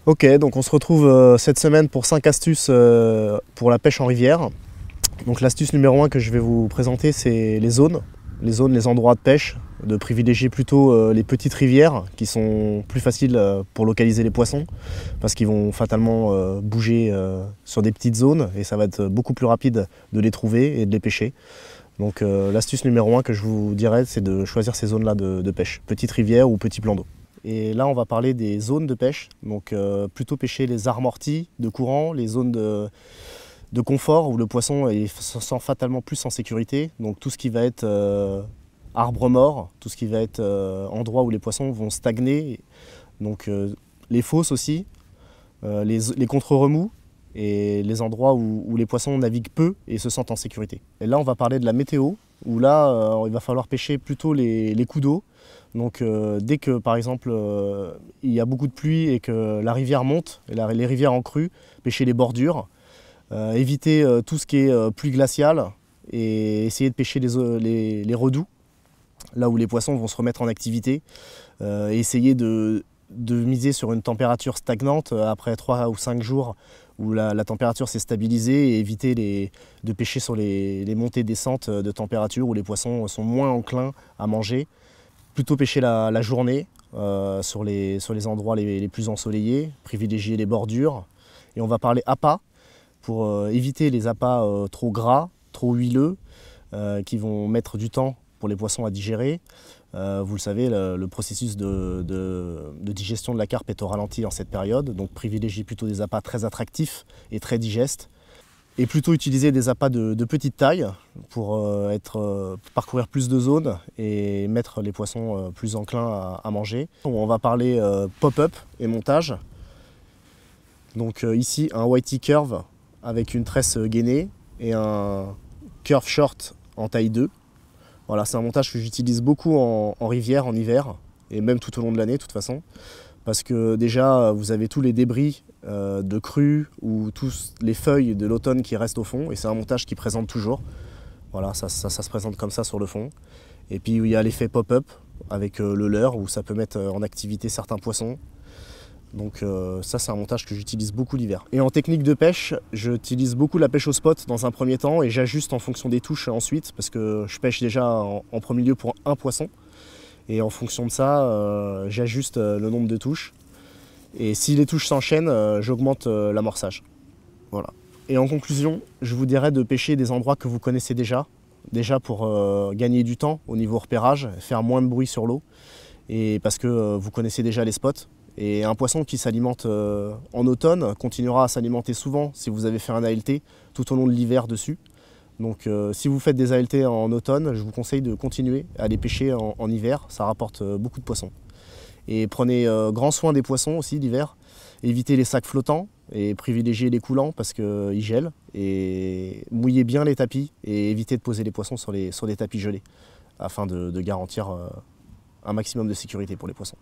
Ok, donc on se retrouve cette semaine pour 5 astuces pour la pêche en rivière. Donc l'astuce numéro 1 que je vais vous présenter, c'est les zones. Les endroits de pêche, de privilégier plutôt les petites rivières qui sont plus faciles pour localiser les poissons parce qu'ils vont fatalement bouger sur des petites zones et ça va être beaucoup plus rapide de les trouver et de les pêcher. Donc l'astuce numéro 1 que je vous dirais, c'est de choisir ces zones-là de pêche, petites rivières ou petits plans d'eau. Et là, on va parler des zones de pêche, donc plutôt pêcher les ares amorties de courant, les zones de confort où le poisson se sent fatalement plus en sécurité. Donc tout ce qui va être arbre mort, tout ce qui va être endroit où les poissons vont stagner. Donc les fosses aussi, les contre-remous et les endroits où les poissons naviguent peu et se sentent en sécurité. Et là, on va parler de la météo, où là, il va falloir pêcher plutôt les coups d'eau. Donc dès que par exemple il y a beaucoup de pluie et que la rivière monte, et les rivières en crue, pêcher les bordures, éviter tout ce qui est pluie glaciale et essayer de pêcher les redoux, là où les poissons vont se remettre en activité, et essayer de miser sur une température stagnante après 3 ou 5 jours où la température s'est stabilisée et éviter de pêcher sur les montées-descentes de température où les poissons sont moins enclins à manger. Plutôt pêcher la journée sur les endroits les plus ensoleillés, privilégier les bordures. Et on va parler appât pour éviter les appâts trop gras, trop huileux, qui vont mettre du temps pour les poissons à digérer. Vous le savez, le processus de digestion de la carpe est au ralenti en cette période, donc privilégier plutôt des appâts très attractifs et très digestes. Et plutôt utiliser des appâts de petite taille pour parcourir plus de zones et mettre les poissons plus enclins à manger. On va parler pop-up et montage. Donc ici un whitey curve avec une tresse gainée et un curve short en taille 2. Voilà, c'est un montage que j'utilise beaucoup en rivière, en hiver et même tout au long de l'année de toute façon. Parce que déjà, vous avez tous les débris de crues ou tous les feuilles de l'automne qui restent au fond. Et c'est un montage qui présente toujours. Voilà, ça se présente comme ça sur le fond. Et puis il y a l'effet pop-up avec le leurre où ça peut mettre en activité certains poissons. Donc ça, c'est un montage que j'utilise beaucoup l'hiver. Et en technique de pêche, j'utilise beaucoup la pêche au spot dans un premier temps et j'ajuste en fonction des touches ensuite parce que je pêche déjà en premier lieu pour un poisson. Et en fonction de ça, j'ajuste le nombre de touches. Et si les touches s'enchaînent, j'augmente l'amorçage. Voilà. Et en conclusion, je vous dirais de pêcher des endroits que vous connaissez déjà. Déjà pour gagner du temps au niveau repérage, faire moins de bruit sur l'eau. Et parce que vous connaissez déjà les spots. Et un poisson qui s'alimente en automne continuera à s'alimenter souvent si vous avez fait un ALT tout au long de l'hiver dessus. Donc si vous faites des ALT en automne, je vous conseille de continuer à les pêcher en hiver, ça rapporte beaucoup de poissons. Et prenez grand soin des poissons aussi l'hiver, évitez les sacs flottants et privilégiez les coulants parce qu'ils gèlent. Et mouillez bien les tapis et évitez de poser les poissons sur des tapis gelés afin de garantir un maximum de sécurité pour les poissons.